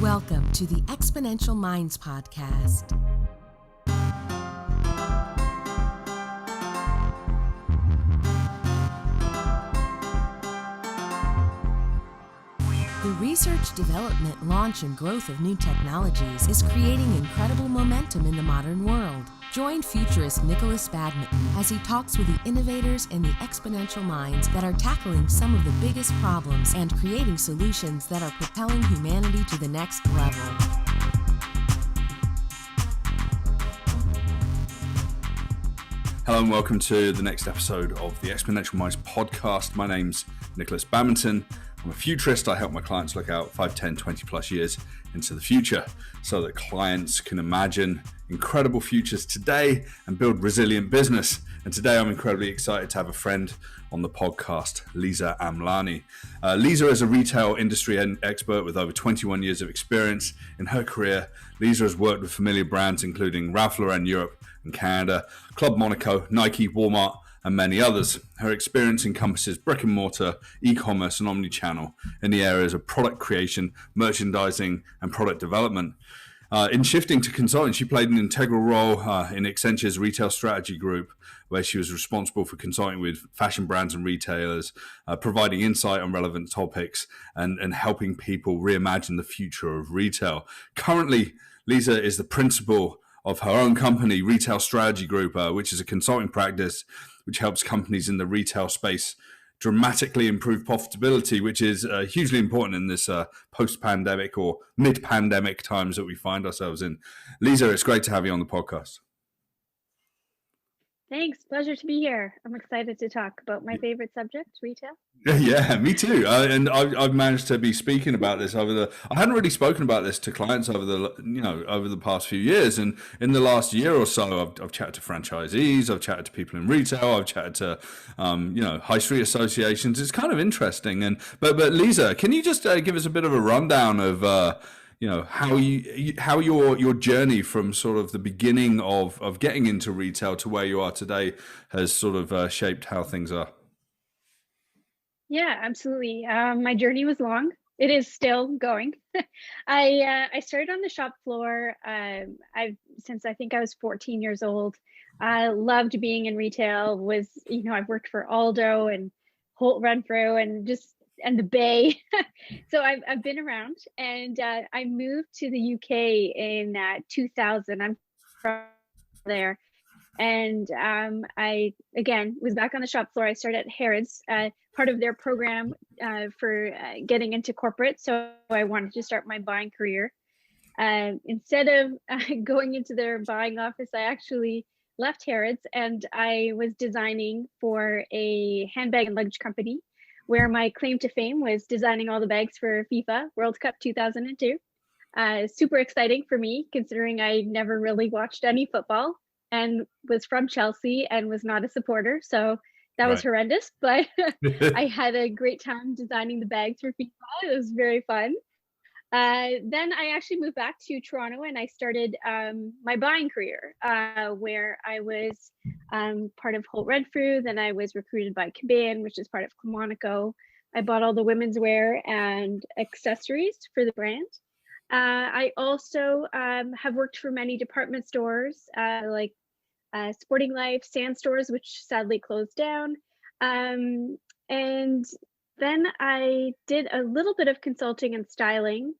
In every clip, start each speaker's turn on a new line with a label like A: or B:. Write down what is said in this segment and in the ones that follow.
A: Welcome to the Exponential Minds podcast. The research, development, launch, and growth of new technologies is creating incredible momentum in the modern world. Join Futurist Nik Badminton as he talks with the innovators and the exponential minds that are tackling some of the biggest problems and creating solutions that are propelling humanity to the next level.
B: Hello and welcome to the next episode of the Exponential Minds podcast. My name's Nik Badminton. I'm a futurist. I help my clients look out 5, 10, 20 plus years into the future so that clients can imagine incredible futures today and build resilient business. And today I'm incredibly excited to have a friend on the podcast, Liza Amlani. Liza is a retail industry expert with over 21 years of experience. In her career, Liza has worked with familiar brands including Ralph Lauren Europe and Canada, Club Monaco, Nike, Walmart, and many others. Her experience encompasses brick and mortar, e-commerce, and omni-channel in the areas of product creation, merchandising, and product development. In shifting to consulting, she played an integral role in Accenture's retail strategy group, where she was responsible for consulting with fashion brands and retailers, providing insight on relevant topics, and helping people reimagine the future of retail. Currently, Liza is the principal of her own company, Retail Strategy Group, which is a consulting practice which helps companies in the retail space dramatically improve profitability, which is hugely important in this post-pandemic or mid-pandemic times that we find ourselves in. Liza, it's great to have you on the podcast.
C: Thanks. Pleasure to be here. I'm excited to talk about my favorite subject, retail.
B: Yeah, me too. And I've managed to be speaking about this I hadn't really spoken about this to clients over the past few years. And in the last year or so, I've chatted to franchisees, I've chatted to people in retail, I've chatted to, high street associations. It's kind of interesting. But Liza, can you just give us a bit of a rundown of, how your journey from sort of the beginning of getting into retail to where you are today has sort of shaped how things are?
C: Yeah, absolutely. My journey was long. It is still going. I started on the shop floor. Since I think I was 14 years old. I loved being in retail. I've worked for Aldo and Holt Renfrew and the Bay. So I've been around, and I moved to the UK in 2000. I'm from there. And I, again, was back on the shop floor. I started at Harrods, part of their program for getting into corporate. So I wanted to start my buying career. Instead of going into their buying office, I actually left Harrods, and I was designing for a handbag and luggage company, where my claim to fame was designing all the bags for FIFA World Cup 2002. Super exciting for me, considering I never really watched any football and was from Chelsea and was not a supporter. So that was horrendous, but I had a great time designing the bags for FIFA. It was very fun. Then I actually moved back to Toronto, and I started my buying career, where I was part of Holt Renfrew. Then I was recruited by Cayman, which is part of Club Monaco. I bought all the women's wear and accessories for the brand. I also have worked for many department stores, like Sporting Life, Sand Stores, which sadly closed down. And then I did a little bit of consulting and styling,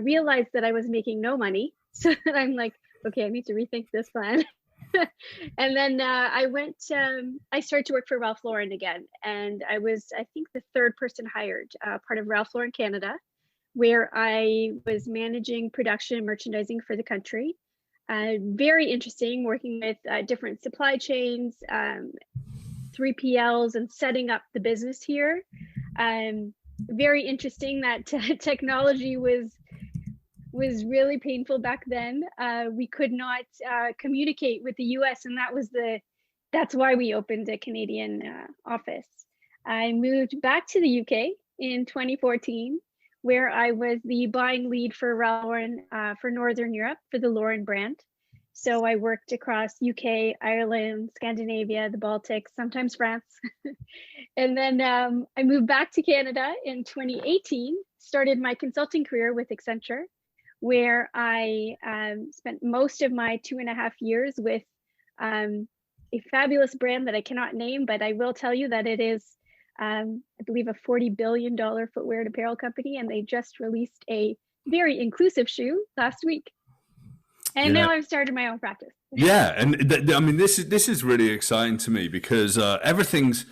C: realized that I was making no money. So I'm like, okay, I need to rethink this plan. And then I started to work for Ralph Lauren again. And I was, I think, the third person hired, part of Ralph Lauren Canada, where I was managing production and merchandising for the country. Very interesting working with different supply chains, 3PLs, and setting up the business here. Very interesting that technology was really painful back then. We could not communicate with the US, and that's why we opened a Canadian office. I moved back to the UK in 2014, where I was the buying lead for Ralph Lauren for Northern Europe for the Lauren brand. So I worked across UK, Ireland, Scandinavia, the Baltics, sometimes France. And then I moved back to Canada in 2018, started my consulting career with Accenture, where I spent most of my 2.5 years with a fabulous brand that I cannot name, but I will tell you that it is, I believe, a $40 billion footwear and apparel company, and they just released a very inclusive shoe last week. And now I've started my own practice.
B: Yeah, and I mean, this is really exciting to me because everything's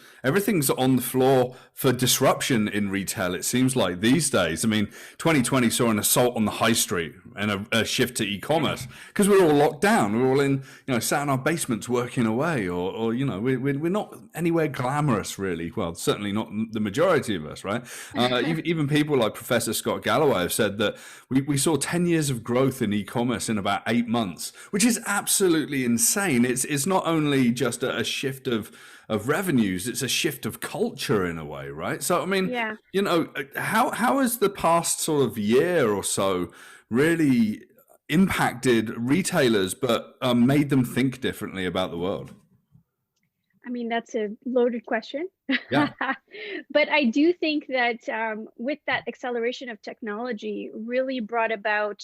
B: on the floor for disruption in retail. It seems like these days. I mean, 2020 saw an assault on the high street and a shift to e-commerce because we're all locked down. We're all in, sat in our basements working away, or we're not anywhere glamorous really. Well, certainly not the majority of us, right? Even people like Professor Scott Galloway have said that we saw 10 years of growth in e-commerce in about 8 months, which is absolutely insane. It's not only just a shift of revenues, it's a shift of culture in a way, right? So I mean, how has the past sort of year or so really impacted retailers, but made them think differently about the world?
C: I mean, that's a loaded question.
B: Yeah.
C: But I do think that with that acceleration of technology really brought about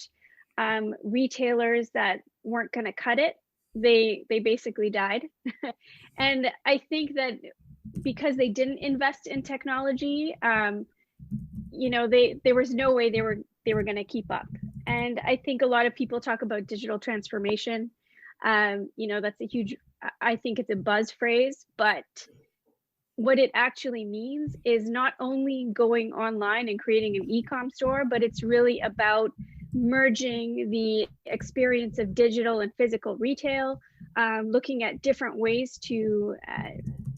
C: retailers that weren't going to cut it. They basically died. And I think that because they didn't invest in technology, there was no way they were going to keep up. And I think a lot of people talk about digital transformation. That's a huge, I think it's a buzz phrase, but what it actually means is not only going online and creating an e-com store, but it's really about merging the experience of digital and physical retail, looking at different ways to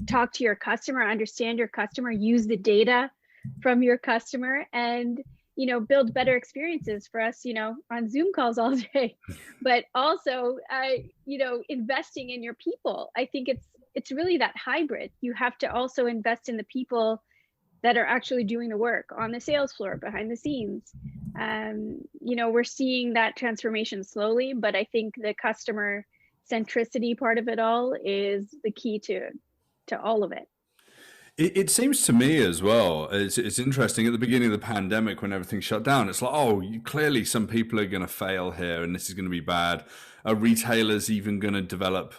C: talk to your customer, understand your customer, use the data from your customer, and build better experiences for us, on Zoom calls all day, but also, investing in your people. I think it's really that hybrid. You have to also invest in the people that are actually doing the work on the sales floor, behind the scenes. We're seeing that transformation slowly, but I think the customer centricity part of it all is the key to all of it.
B: It seems to me as well, it's interesting at the beginning of the pandemic when everything shut down, it's like, clearly some people are going to fail here and this is going to be bad. Are retailers even going to develop,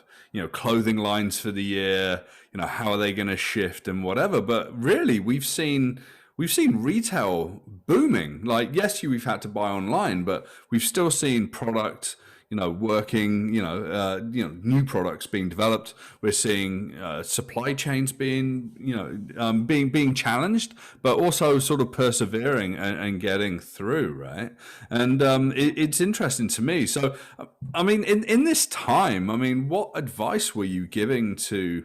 B: clothing lines for the year? How are they going to shift and whatever? But really, we've seen retail booming. Like, yes, we've had to buy online, but we've still seen product working, new products being developed. We're seeing supply chains being challenged, but also sort of persevering and getting through, right? And it's interesting to me. So, I mean, in this time, I mean, what advice were you giving to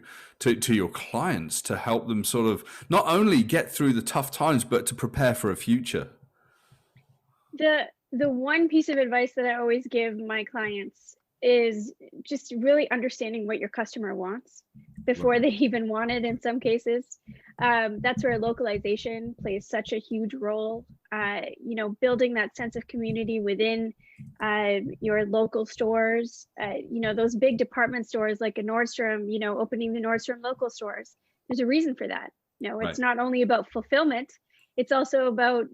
B: your clients to help them sort of not only get through the tough times, but to prepare for a future?
C: The one piece of advice that I always give my clients is just really understanding what your customer wants before they even want it in some cases. That's where localization plays such a huge role. Building that sense of community within your local stores, those big department stores like a Nordstrom, opening the Nordstrom local stores. There's a reason for that. It's not only about fulfillment. It's also about,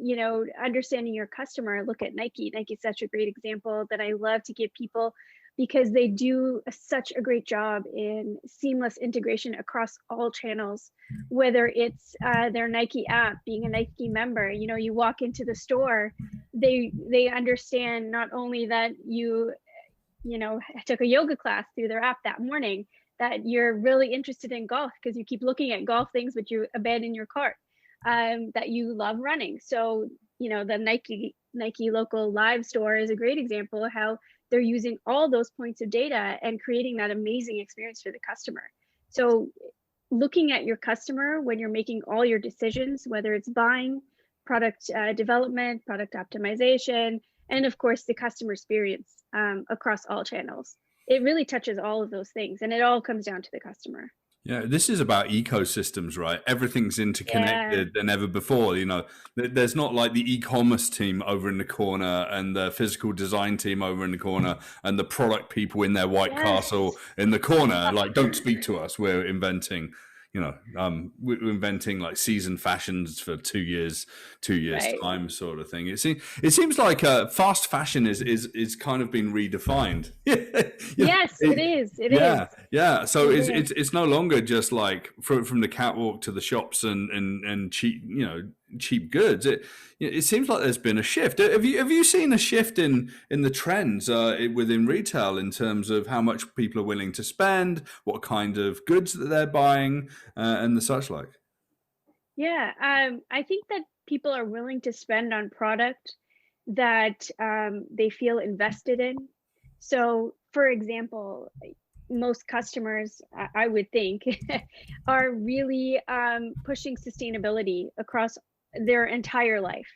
C: understanding your customer. Look at Nike. Nike's such a great example that I love to give people because they do such a great job in seamless integration across all channels, whether it's their Nike app, being a Nike member. You walk into the store, they understand not only that you took a yoga class through their app that morning, that you're really interested in golf because you keep looking at golf things, but you abandon your cart. That you love running. So, the Nike local live store is a great example of how they're using all those points of data and creating that amazing experience for the customer. So looking at your customer when you're making all your decisions, whether it's buying, product development, product optimization, and of course the customer experience across all channels. It really touches all of those things, and it all comes down to the customer.
B: Yeah, this is about ecosystems, right? Everything's interconnected than ever before. There's not like the e-commerce team over in the corner and the physical design team over in the corner and the product people in their White Castle in the corner. Like, don't speak to us. We're inventing, we're inventing like season fashions for 2 years
C: Right.
B: time sort of thing. It seems like fast fashion is kind of been redefined.
C: Yes, it is. It is.
B: Yeah. So
C: It is.
B: it's no longer just like from the catwalk to the shops and cheap cheap goods. It seems like there's been a shift. Have you seen a shift in the trends within retail in terms of how much people are willing to spend, what kind of goods that they're buying, and the such like?
C: Yeah. I think that people are willing to spend on product that they feel invested in. So, for example, most customers, I would think, are really pushing sustainability across their entire life,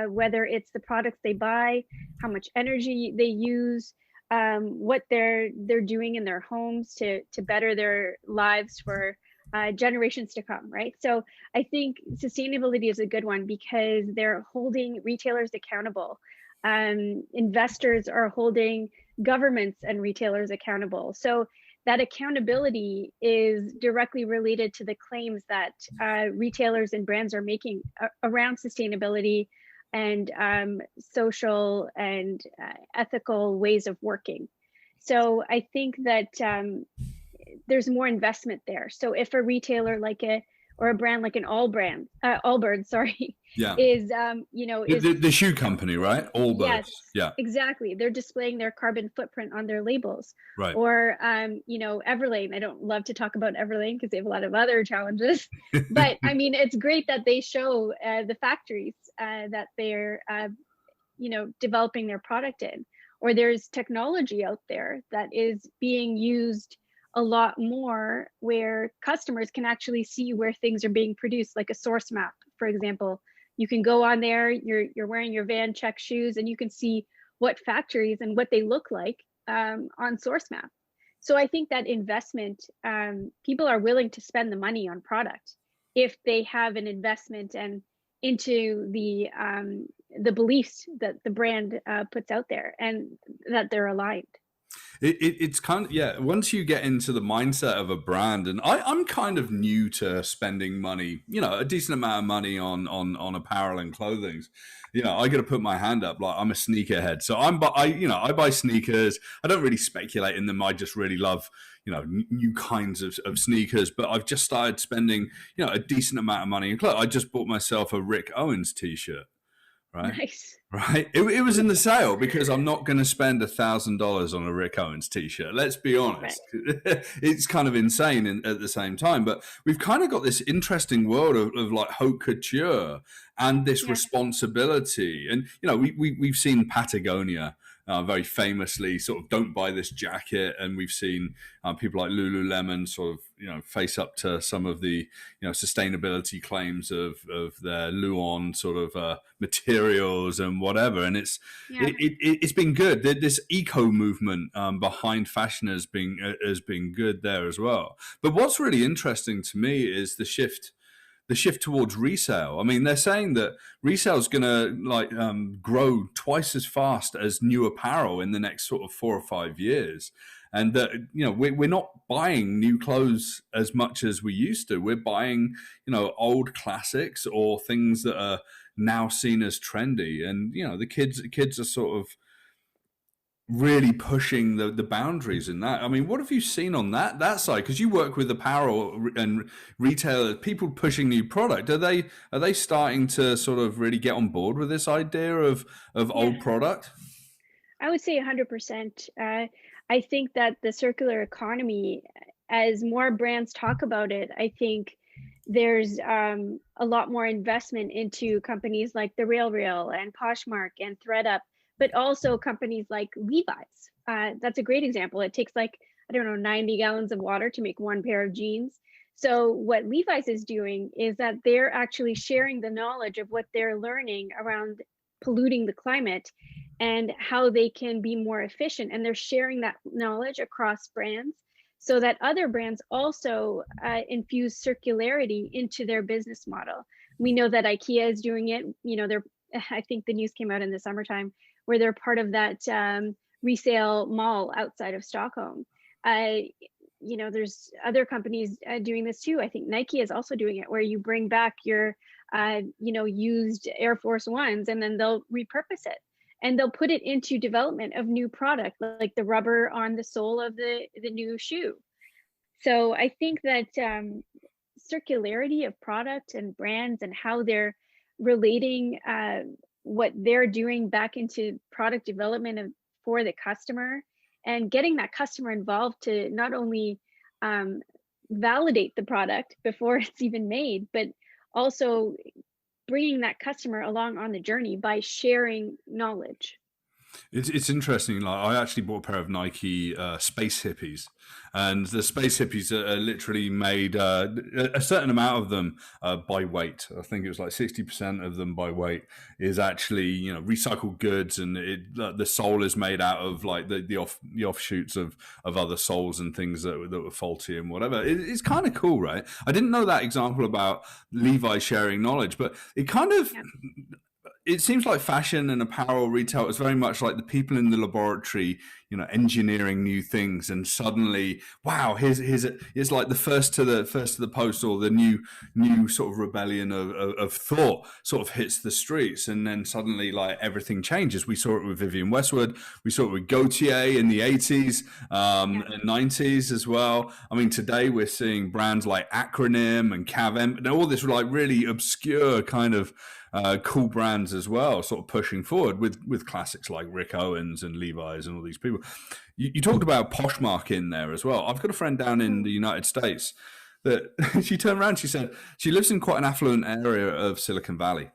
C: whether it's the products they buy, how much energy they use, what they're doing in their homes to better their lives for generations to come, right? So I think sustainability is a good one because they're holding retailers accountable. Investors are holding governments and retailers accountable. So that accountability is directly related to the claims that retailers and brands are making around sustainability and social and ethical ways of working. So I think that there's more investment there. So if a retailer or a brand like an Allbirds, sorry,
B: Yeah.
C: is
B: The shoe company, right? Allbirds.
C: Yes,
B: Yeah.
C: exactly. They're displaying their carbon footprint on their labels.
B: Right.
C: Or Everlane. I don't love to talk about Everlane because they have a lot of other challenges. But I mean, it's great that they show the factories that they're developing their product in. Or there's technology out there that is being used a lot more where customers can actually see where things are being produced, like a source map, for example. You can go on there, you're wearing your Van check shoes, and you can see what factories and what they look like on source map. So I think that investment, people are willing to spend the money on product if they have an investment and into the beliefs that the brand puts out there and that they're aligned.
B: It's kind of, yeah, once you get into the mindset of a brand, and I'm kind of new to spending money, a decent amount of money on apparel and clothing. I got to put my hand up, like I'm a sneakerhead. So I buy sneakers. I don't really speculate in them. I just really love, new kinds of sneakers, but I've just started spending, a decent amount of money in clothes. I just bought myself a Rick Owens t-shirt. Right.
C: Nice.
B: Right. It was in the sale because I'm not going to spend $1,000 on a Rick Owens t-shirt. Let's be honest. Right. It's kind of insane at the same time, but we've kind of got this interesting world of like haute couture and this responsibility. And, we've seen Patagonia very famously sort of don't buy this jacket. And we've seen people like Lululemon sort of, face up to some of the, sustainability claims of their Luon sort of materials and whatever. And it's been good. This eco movement behind fashion has been good there as well. But what's really interesting to me is the shift towards resale. I mean, they're saying that resale is going to grow twice as fast as new apparel in the next sort of 4 or 5 years. And that, we're not buying new clothes as much as we used to. We're buying, old classics or things that are now seen as trendy. And, the kids are sort of really pushing the boundaries in that. I mean, what have you seen on that side? Because you work with apparel and retailers, people pushing new product. Are they starting to sort of really get on board with this idea of old product?
C: I would say 100%. I think that the circular economy, as more brands talk about it, I think there's a lot more investment into companies like The RealReal and Poshmark and ThredUp, but also companies like Levi's. That's a great example. It takes 90 gallons of water to make one pair of jeans. So what Levi's is doing is that they're actually sharing the knowledge of what they're learning around polluting the climate and how they can be more efficient. And they're sharing that knowledge across brands so that other brands also infuse circularity into their business model. We know that IKEA is doing it. I think the news came out in the summertime where they're part of that resale mall outside of Stockholm. there's other companies doing this too. I think Nike is also doing it, where you bring back your, used Air Force Ones, and then they'll repurpose it and they'll put it into development of new product, like the rubber on the sole of the new shoe. So I think that circularity of product and brands and how they're relating what they're doing back into product development for the customer, and getting that customer involved to not only validate the product before it's even made, but also bringing that customer along on the journey by sharing knowledge.
B: It's interesting. Like, I actually bought a pair of Nike Space Hippies, and the Space Hippies are literally made a certain amount of them by weight. I think it was like 60% of them by weight is actually recycled goods, and the sole is made out of like the offshoots of other soles and things that were faulty and whatever. It's kind of cool, right? I didn't know that example about Levi sharing knowledge, but it kind of. Yeah. It seems like fashion and apparel retail is very much like the people in the laboratory, engineering new things, and suddenly, wow, it's like the first to the post, or the new sort of rebellion of thought sort of hits the streets, and then suddenly like everything changes. We saw it with Vivienne Westwood, we saw it with Gaultier in the 80s and 90s as well. I mean, today we're seeing brands like Acronym and Cavem, and all this like really obscure kind of cool brands as well, sort of pushing forward with classics like Rick Owens and Levi's and all these people. You talked about Poshmark in there as well. I've got a friend down in the United States that she turned around, she said she lives in quite an affluent area of Silicon Valley.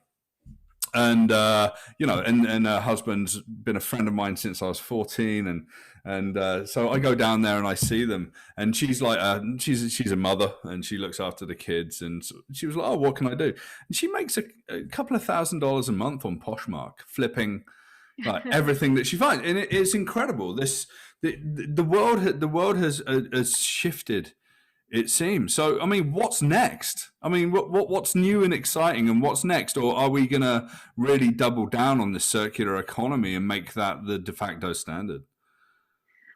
B: And and her husband's been a friend of mine since I was 14, and so I go down there and I see them, and she's like she's a mother, and she looks after the kids, and she was like, oh, what can I do? And she makes a couple of $1,000s a month on Poshmark, flipping like everything that she finds, and it's incredible. The world has shifted, it seems. So, I mean, what's next? I mean, what's new and exciting, and what's next? Or are we going to really double down on the circular economy and make that the de facto standard?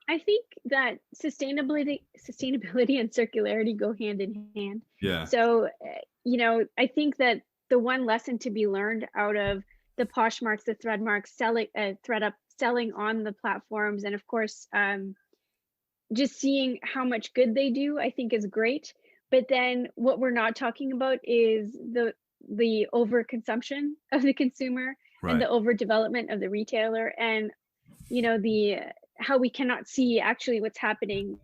C: I think that sustainability and circularity go hand in hand.
B: Yeah.
C: So, I think that the one lesson to be learned out of the Poshmarks, the Threadmarks, selling on the platforms, and of course, just seeing how much good they do, I think is great. But then what we're not talking about is the overconsumption of the consumer, right, and the overdevelopment of the retailer, and how we cannot see actually what's happening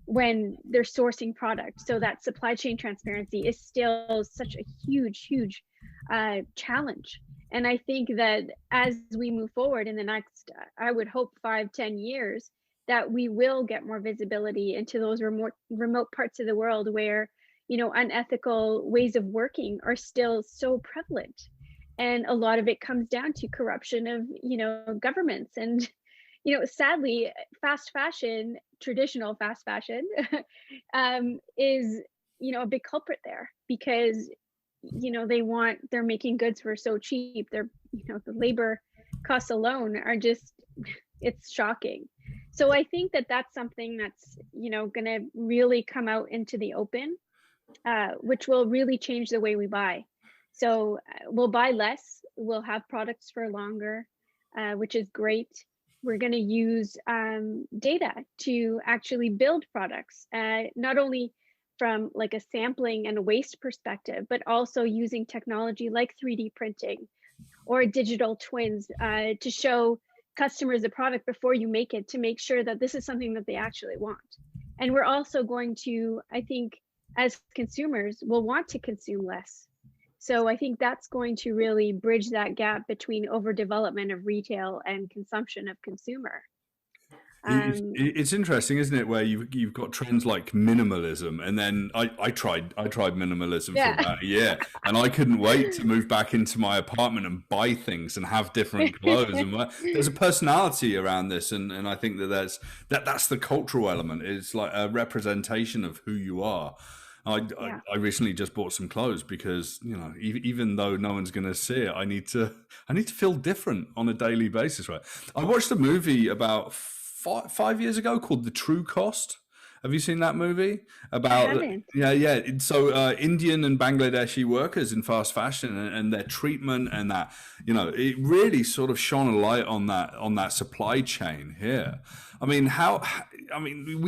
C: when they're sourcing product. So that supply chain transparency is still such a huge challenge. And I think that as we move forward in the next, I would hope 5-10 years, that we will get more visibility into those remote parts of the world where, unethical ways of working are still so prevalent. And a lot of it comes down to corruption of, governments. And, sadly, fast fashion, traditional fast fashion, is, a big culprit there, because, they're making goods for so cheap. They're, the labor costs alone are just, it's shocking. So I think that that's something that's, going to really come out into the open, which will really change the way we buy. So we'll buy less, we'll have products for longer, which is great. We're going to use data to actually build products, not only from like a sampling and a waste perspective, but also using technology like 3D printing or digital twins to show customers the product before you make it, to make sure that this is something that they actually want. And we're also going to, I think, as consumers, will want to consume less. So I think that's going to really bridge that gap between overdevelopment of retail and consumption of consumer.
B: It's interesting, isn't it, where you've got trends like minimalism, and then I tried minimalism for about a year, and I couldn't wait to move back into my apartment and buy things and have different clothes. And there's a personality around this, and I think that's the cultural element. It's like a representation of who you are. I recently just bought some clothes because, even though no one's going to see it, I need to feel different on a daily basis, right? I watched a movie about 5 years ago called The True Cost, Have you seen that movie
C: I
B: about?
C: haven't.
B: Yeah. So Indian and Bangladeshi workers in fast fashion and their treatment and that, it really sort of shone a light on that supply chain here. I mean,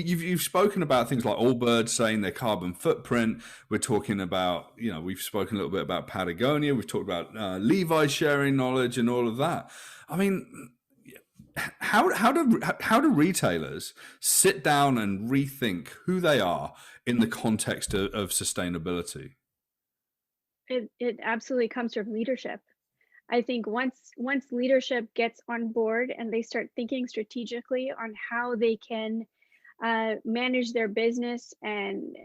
B: you've spoken about things like Allbirds saying their carbon footprint. We're talking about, we've spoken a little bit about Patagonia. We've talked about Levi's sharing knowledge and all of that. I mean, how do retailers sit down and rethink who they are in the context of sustainability?
C: It absolutely comes from leadership. I think once leadership gets on board and they start thinking strategically on how they can manage their business and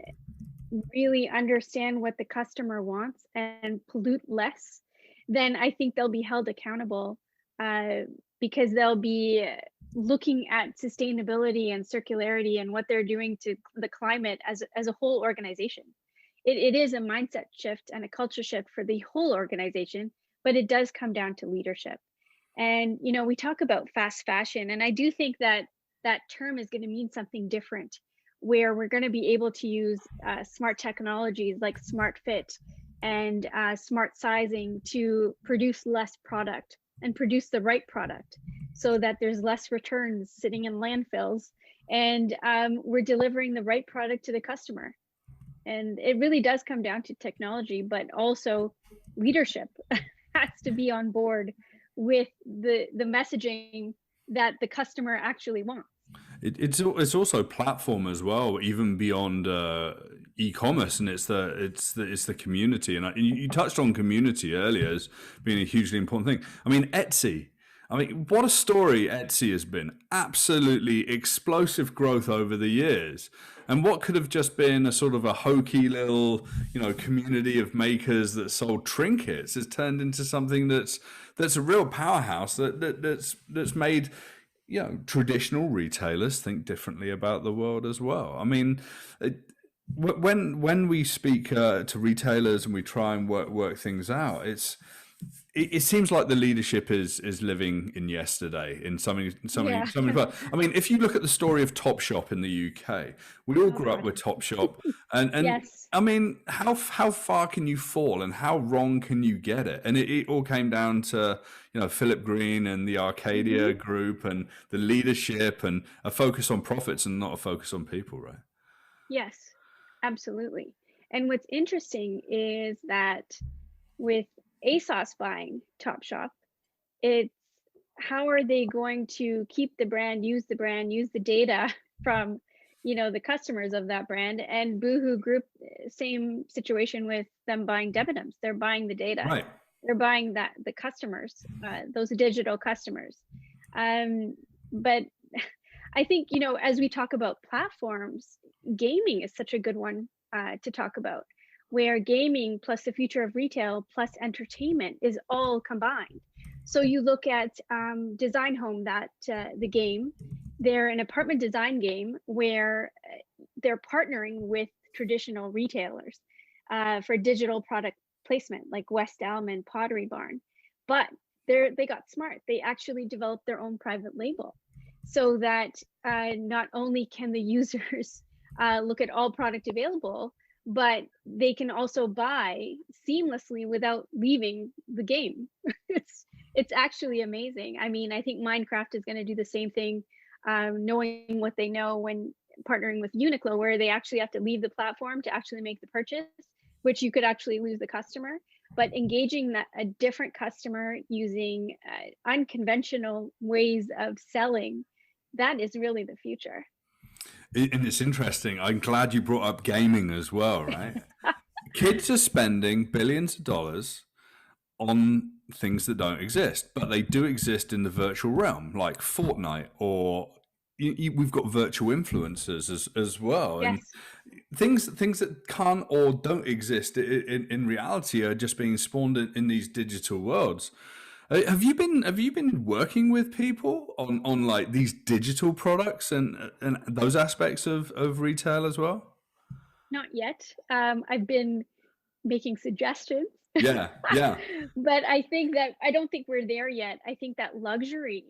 C: really understand what the customer wants and pollute less, then I think they'll be held accountable, because they'll be looking at sustainability and circularity and what they're doing to the climate as a whole organization. It is a mindset shift and a culture shift for the whole organization, but it does come down to leadership. And we talk about fast fashion, and I do think that that term is going to mean something different, where we're going to be able to use smart technologies like smart fit and smart sizing to produce less product and produce the right product, so that there's less returns sitting in landfills, and we're delivering the right product to the customer. And it really does come down to technology, but also leadership has to be on board with the messaging that the customer actually wants.
B: It's also platform as well, even beyond e-commerce, and it's the community. And you touched on community earlier as being a hugely important thing. I mean, Etsy. I mean, what a story Etsy has been. Absolutely explosive growth over the years. And what could have just been a sort of a hokey little, community of makers that sold trinkets has turned into something that's a real powerhouse that's made, traditional retailers think differently about the world as well. I mean, when we speak to retailers and we try and work things out, it seems like the leadership is living in yesterday in so many. I mean, if you look at the story of Topshop in the UK, we all grew up with Topshop, and
C: Yes.
B: I mean, how far can you fall, and how wrong can you get it? And it all came down to Philip Green and the Arcadia group and the leadership and a focus on profits and not a focus on people, right?
C: Yes, absolutely. And what's interesting is that with ASOS buying Topshop, it's how are they going to keep the brand, use the data from the customers of that brand. And Boohoo Group, same situation with them buying Debenhams. They're buying the data.
B: Right.
C: They're buying the customers, those digital customers. But I think, as we talk about platforms, gaming is such a good one to talk about, where gaming plus the future of retail plus entertainment is all combined. So you look at Design Home, that the game, they're an apartment design game where they're partnering with traditional retailers for digital product placement, like West Elm and Pottery Barn. But they got smart. They actually developed their own private label, so that not only can the users look at all product available, but they can also buy seamlessly without leaving the game. It's actually amazing. I mean, I think Minecraft is going to do the same thing, knowing what they know when partnering with Uniqlo, where they actually have to leave the platform to actually make the purchase, which you could actually lose the customer. But engaging a different customer using unconventional ways of selling, that is really the future.
B: And it's interesting. I'm glad you brought up gaming as well, right? Kids are spending billions of dollars on things that don't exist, but they do exist in the virtual realm, like Fortnite, or we've got virtual influencers as well.
C: Yes.
B: And things that can't or don't exist in reality are just being spawned in these digital worlds. Have you been working with people on like these digital products and those aspects of retail as well?
C: Not yet. I've been making suggestions.
B: Yeah.
C: But I don't think we're there yet. I think that luxury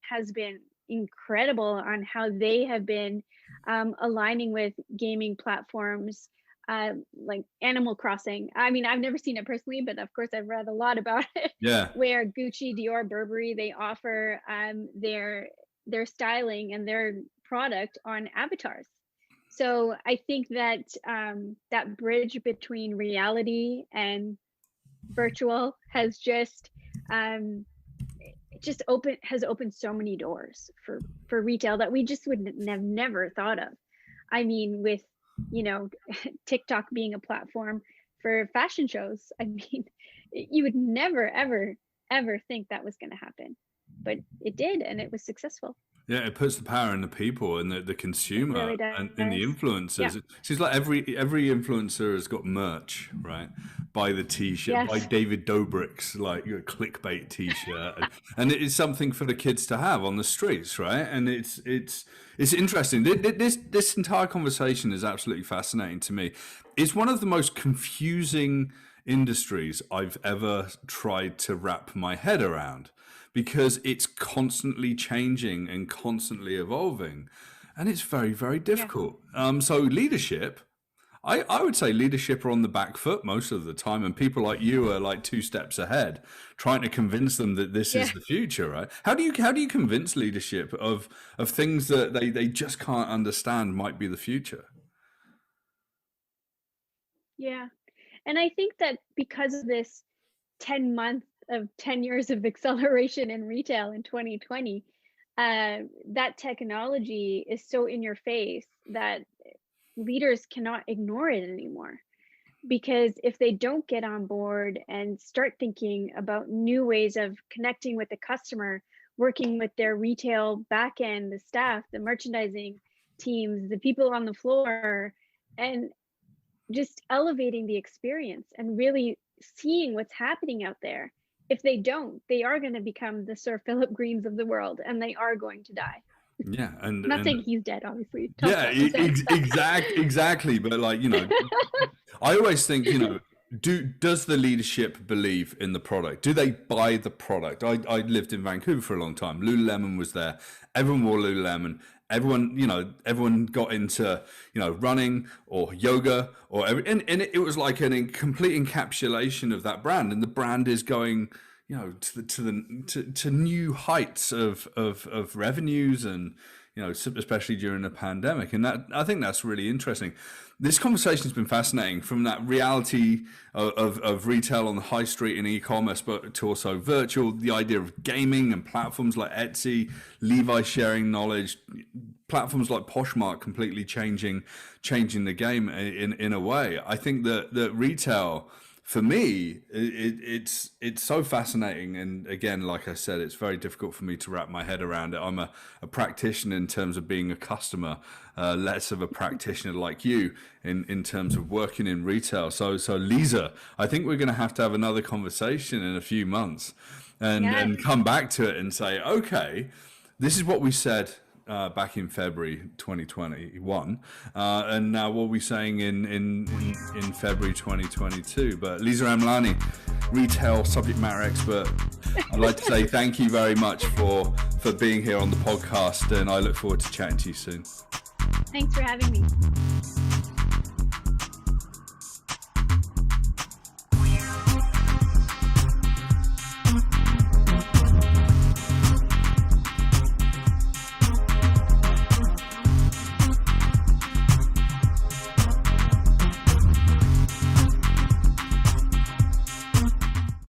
C: has been incredible on how they have been aligning with gaming platforms like Animal Crossing. I mean, I've never seen it personally, but of course I've read a lot about it.
B: Yeah.
C: Where Gucci, Dior, Burberry, they offer their styling and their product on avatars. So I think that that bridge between reality and virtual has just opened so many doors for retail that we just would have never thought of. I mean, with TikTok being a platform for fashion shows, I mean, you would never ever think that was going to happen, but it did, and it was successful.
B: Yeah, it puts the power in the people and the consumer
C: really
B: and in the influencers. Yeah. It seems like every influencer has got merch, right? Buy the T-shirt, yes. Buy David Dobrik's like your clickbait T-shirt, and it is something for the kids to have on the streets, right? And it's interesting. This entire conversation is absolutely fascinating to me. It's one of the most confusing industries I've ever tried to wrap my head around, because it's constantly changing and constantly evolving, and it's very, very difficult. Yeah. So leadership, I would say leadership are on the back foot most of the time, and people like you are like 2 steps ahead, trying to convince them that this is the future, right? How do you convince leadership of things that they just can't understand might be the future?
C: Yeah, and I think that because of this 10 years of acceleration in retail in 2020, that technology is so in your face that leaders cannot ignore it anymore. Because if they don't get on board and start thinking about new ways of connecting with the customer, working with their retail backend, the staff, the merchandising teams, the people on the floor, and just elevating the experience and really seeing what's happening out there. If they don't, they are going to become the Sir Philip Greens of the world, and they are going to die.
B: Yeah, and
C: not saying he's dead, obviously.
B: Exactly. But like, I always think, does the leadership believe in the product? Do they buy the product? I lived in Vancouver for a long time. Lululemon was there. Everyone wore Lululemon. Everyone got into, running or yoga and it was like a complete encapsulation of that brand. And the brand is going, to new heights of revenues and, especially during the pandemic. And that, I think that's really interesting. This conversation has been fascinating, from that reality of retail on the high street and e-commerce, but to also virtual, the idea of gaming and platforms like Etsy, Levi's sharing knowledge, platforms like Poshmark completely changing the game in a way. I think that retail, for me, it's so fascinating. And again, like I said, it's very difficult for me to wrap my head around it. I'm a practitioner in terms of being a customer, less of a practitioner like you in terms of working in retail. So Liza, I think we're going to have another conversation in a few months and come back to it and say, okay, this is what we said back in February 2021, and now what we're saying in February 2022. But Liza Amlani, retail subject matter expert, I'd like to say thank you very much for being here on the podcast, and I look forward to chatting to you soon.
C: Thanks for having me.